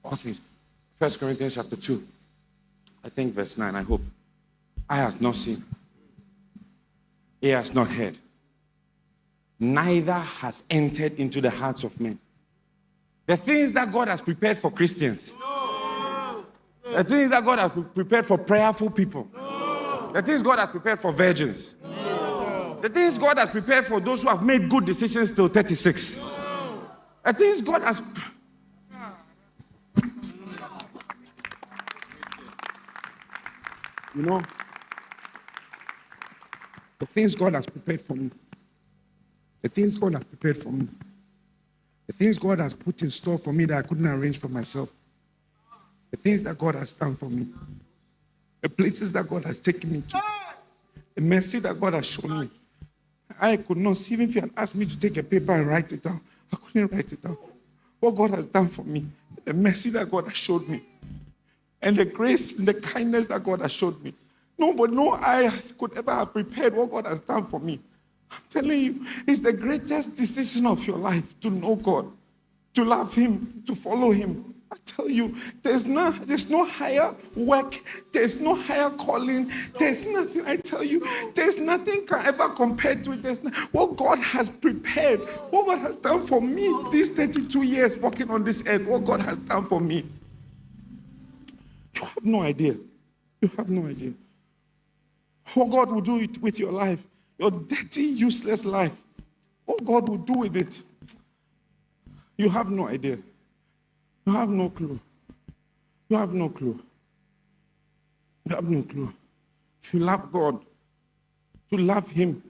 All things. 1 Corinthians chapter 2, I think verse 9, I hope. Eye has not seen, ear has not heard, neither has entered into the hearts of men. The things that God has prepared for Christians, the things that God has prepared for prayerful people, the things God has prepared for virgins, the things God has prepared for those who have made good decisions till 36, the things God has... You know, the things God has prepared for me, the things God has prepared for me, the things God has put in store for me that I couldn't arrange for myself, the things that God has done for me, the places that God has taken me to, the mercy that God has shown me. I could not see, even if you had asked me to take a paper and write it down, I couldn't write it down. What God has done for me, the mercy that God has showed me, and the grace and the kindness that God has showed me. No eye could ever have prepared what God has done for me. I'm telling you, it's the greatest decision of your life to know God, to love Him, to follow Him. I tell you, there's no higher work, there's no higher calling, there's nothing, I tell you, there's nothing can ever compare to it. What God has prepared, what God has done for me these 32 years walking on this earth, what God has done for me. You have no idea. You have no idea. What God will do it with your life, your dirty, useless life. What God will do with it. You have no idea. You have no clue. You have no clue. You have no clue. If you love God, to love Him.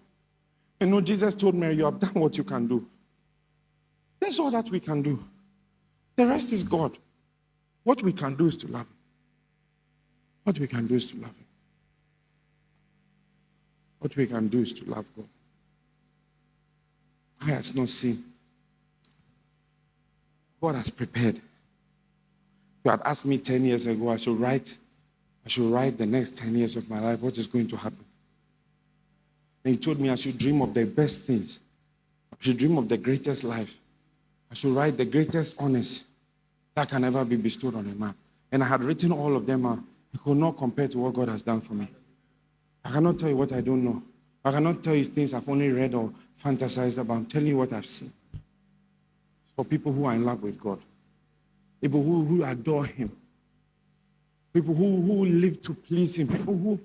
You know, Jesus told Mary, you have done what you can do. That's all that we can do. The rest is God. What we can do is to love Him. What we can do is to love Him. What we can do is to love God. Eye has not seen. God has prepared. If you had asked me 10 years ago, I should write the next 10 years of my life, what is going to happen? And He told me I should dream of the best things. I should dream of the greatest life. I should write the greatest honors that can ever be bestowed on a man. And I had written all of them out. It could not compare to what God has done for me. I cannot tell you what I don't know. I cannot tell you things I've only read or fantasized about. I'm telling you what I've seen. For people who are in love with God. People who adore Him. People who live to please Him. People who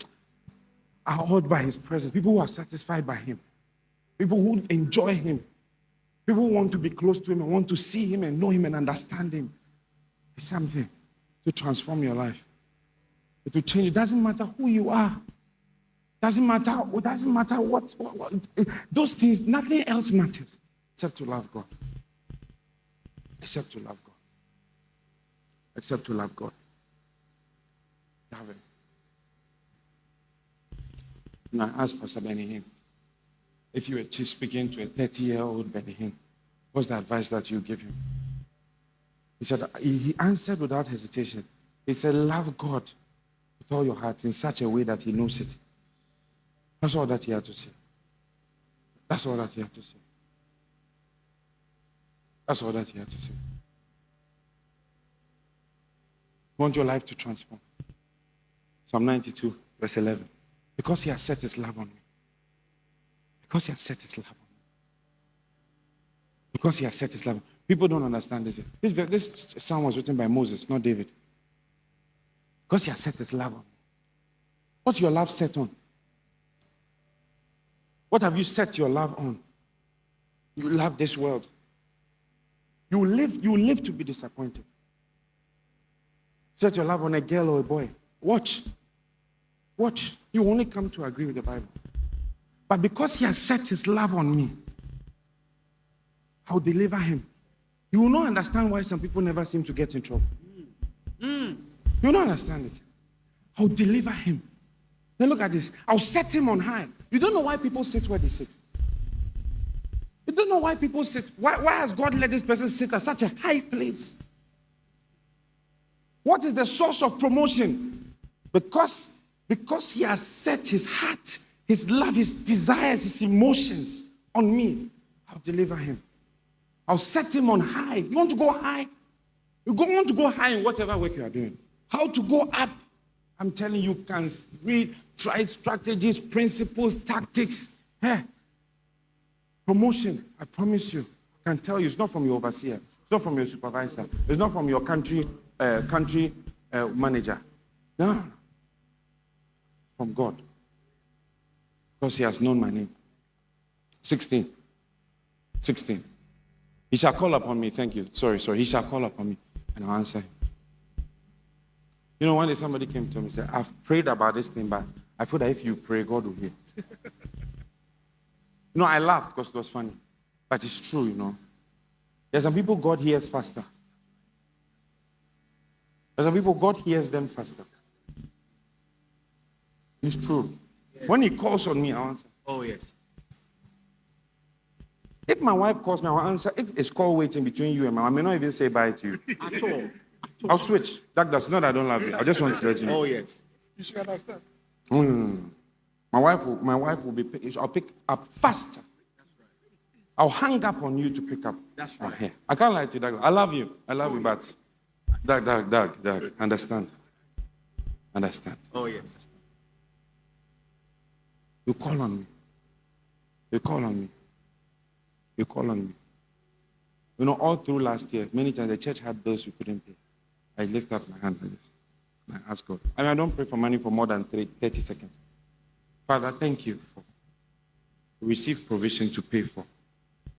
are awed by His presence. People who are satisfied by Him. People who enjoy Him. People who want to be close to Him and want to see Him and know Him and understand Him. It's something to transform your life. It will change. It doesn't matter who you are. Doesn't matter what those things, nothing else matters except to love God. Except to love God. Except to love God. Love Him. Now I asked Pastor Benny Hinn, if you were speaking to a 30-year-old Benny Hinn, what's the advice that you give him? He said, he answered without hesitation. He said, love God with all your heart in such a way that He knows it. That's all that he had to say. That's all that he had to say. That's all that he had to say. You want your life to transform? Psalm 92, verse 11. Because He has set His love on me. Because He has set His love on me. Because He has set His love on me. People don't understand this. This psalm was written by Moses, not David. Because He has set His love on me. What's your love set on? What have you set your love on? You love this world. You will live to be disappointed. Set your love on a girl or a boy. Watch. You only come to agree with the Bible. But because He has set His love on me, I'll deliver him. You will not understand why some people never seem to get in trouble. You will not understand it. I'll deliver him. Then look at this. I'll set him on high. You don't know why people sit where they sit. You don't know why people sit. Why has God let this person sit at such a high place? What is the source of promotion? Because He has set His heart, His love, His desires, His emotions on me. I'll deliver him. I'll set him on high. You want to go high? You want to go high in whatever work you are doing. How to go up. I'm telling you, can read, try strategies, principles, tactics. Hey, promotion, I promise you, I can tell you, it's not from your overseer, it's not from your supervisor, it's not from your country manager. No, from God. Because he has known my name. 16. He shall call upon me. Thank you. Sorry. He shall call upon me and I'll answer him. You know, one day somebody came to me and said, I've prayed about this thing, but I feel that if you pray, God will hear. You know, I laughed because it was funny. But it's true, you know. There's some people God hears faster. There's some people God hears them faster. It's true. Yes. When he calls on me, I'll answer. Oh, yes. If my wife calls me, I'll answer. If it's call waiting between you and I may not even say bye to you. At all. I'll switch. That's not that I don't love you. I just want to let you know. Oh, yes. You should understand. My wife will be. I'll pick up faster. I'll hang up on you to pick up. That's right. Here. I can't lie to you, Doug. I love you, but Doug, understand. Oh, yes. You call on me. You know, all through last year, many times the church had bills we couldn't pay. I lift up my hand like this. And I ask God. I mean, I don't pray for money for more than 30 seconds. Father, thank you for receive provision to pay for.